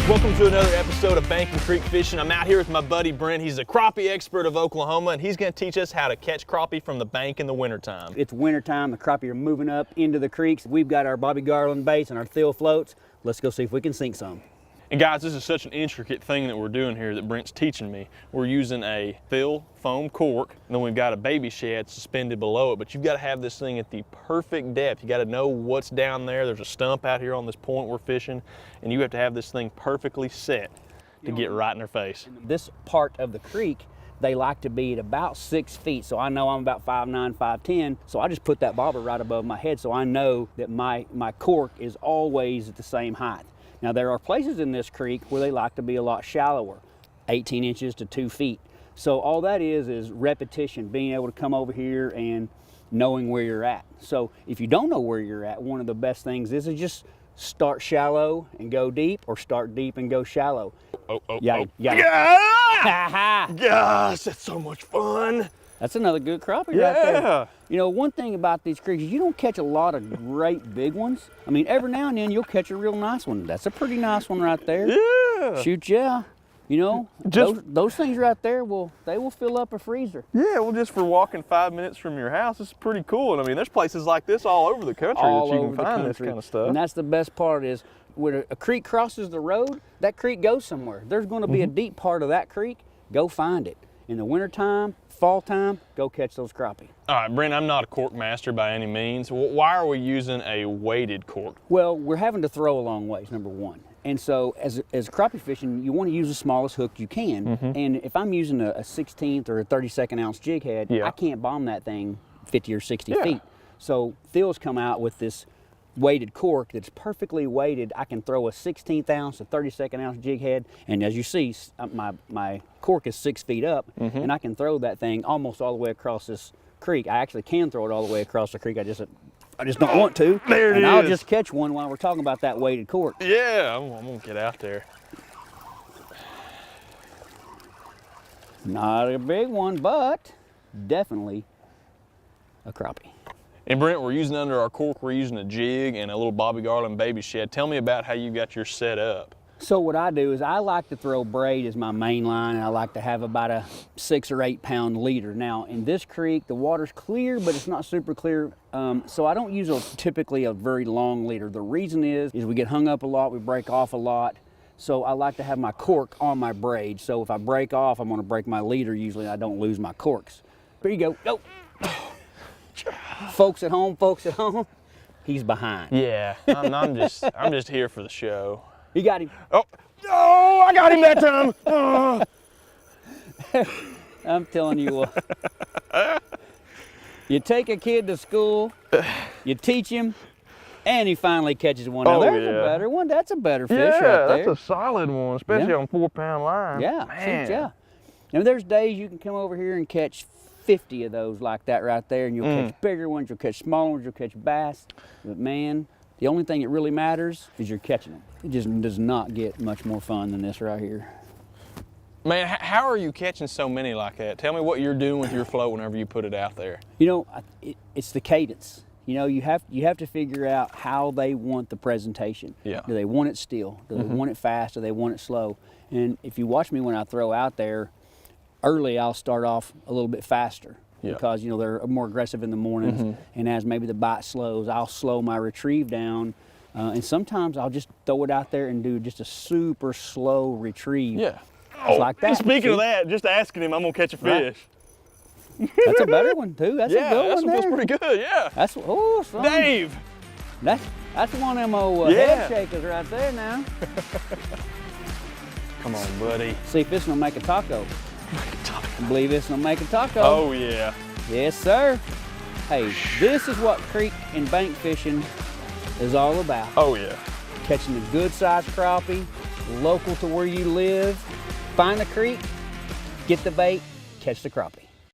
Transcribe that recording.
Welcome to another episode of Bank and Creek Fishing. I'm out here with my buddy Brent. He's a crappie expert of Oklahoma, and he's going to teach us how to catch crappie from the bank in the wintertime. It's wintertime, the crappie are moving up into the creeks. We've got our Bobby Garland baits and our Thill floats. Let's go see if we can sink some. And guys, this is such an intricate thing that we're doing here that Brent's teaching me. We're using a Thill foam cork, and then we've got a baby shad suspended below it, but you've got to have this thing at the perfect depth. You got to know what's down there. There's a stump out here on this point we're fishing, and you have to have this thing perfectly set to get right in their face. This part of the creek, they like to be at about 6 feet, so I know I'm about 5'9", 5'10", so I just put that bobber right above my head so I know that my cork is always at the same height. Now there are places in this creek where they like to be a lot shallower, 18 inches to 2 feet. So all that is repetition, being able to come over here and knowing where you're at. So if you don't know where you're at, one of the best things is to just start shallow and go deep, or start deep and go shallow. Yeah! Gosh, that's so much fun. That's another good crappie right there. You know, one thing about these creeks is you don't catch a lot of great big ones. I mean, every now and then you'll catch a real nice one. That's a pretty nice one right there. Yeah. Shoot, yeah. You know, those things right there, they will fill up a freezer. Yeah, well, just for walking 5 minutes from your house, it's pretty cool. And I mean, there's places like this all over the country that you can find this kind of stuff. And that's the best part is when a creek crosses the road, that creek goes somewhere. There's going to be a deep part of that creek. Go find it. In the wintertime, fall time, go catch those crappie. All right, Brent, I'm not a cork master by any means. Why are we using a weighted cork? Well, we're having to throw a long ways, number one. And so as crappie fishing, you want to use the smallest hook you can. And if I'm using a 16th or a 32nd ounce jig head, I can't bomb that thing 50 or 60 feet. So Thill's come out with this weighted cork that's perfectly weighted. I can throw a 16th ounce, a 32nd ounce jig head, and as you see, my cork is 6 feet up, and I can throw that thing almost all the way across this creek. I actually can throw it all the way across the creek. I just don't want to. There it is. I'll just catch one while we're talking about that weighted cork. Yeah, I'm gonna get out there. Not a big one, but definitely a crappie. And Brent, we're using under our cork, we're using a jig and a little Bobby Garland baby shad. Tell me about how you got yours set up. So what I do is I like to throw braid as my main line, and I like to have about a 6 or 8 pound leader. Now in this creek, the water's clear, but it's not super clear. So I don't use typically a very long leader. The reason is we get hung up a lot, we break off a lot. So I like to have my cork on my braid. So if I break off, I'm gonna break my leader. Usually I don't lose my corks. There you go, go. Folks at home, he's behind. Yeah, I'm just here for the show. You got him. Oh, I got him that time. Oh. I'm telling you what. You take a kid to school, you teach him, and he finally catches one. Now there's a better one. That's a better fish right there. That's a solid one, especially on 4 pound line. Yeah, man. Shoot, yeah. Now there's days you can come over here and catch 50 of those like that right there, and you'll catch bigger ones, you'll catch smaller ones, you'll catch bass. But man, the only thing that really matters is you're catching them. It just does not get much more fun than this right here. Man, how are you catching so many like that? Tell me what you're doing with your float whenever you put it out there. You know, it's the cadence. You know, you have to figure out how they want the presentation. Yeah. Do they want it still? Do they want it fast? Do they want it slow? And if you watch me when I throw out there, early I'll start off a little bit faster because, you know, they're more aggressive in the mornings. And as maybe the bite slows, I'll slow my retrieve down. And sometimes I'll just throw it out there and do just a super slow retrieve. Yeah. It's like that. Speaking of that, just asking him, I'm gonna catch a fish. Right. That's a better one too. That's a good one there. That's pretty good, yeah. That's, oh, son. Dave! That's one of them old head shakers right there now. Come on, buddy. See if this will make a taco. I believe this will make a taco. Oh, yeah. Yes, sir. Hey, this is what creek and bank fishing is all about. Oh, yeah. Catching a good-sized crappie, local to where you live. Find the creek, get the bait, catch the crappie.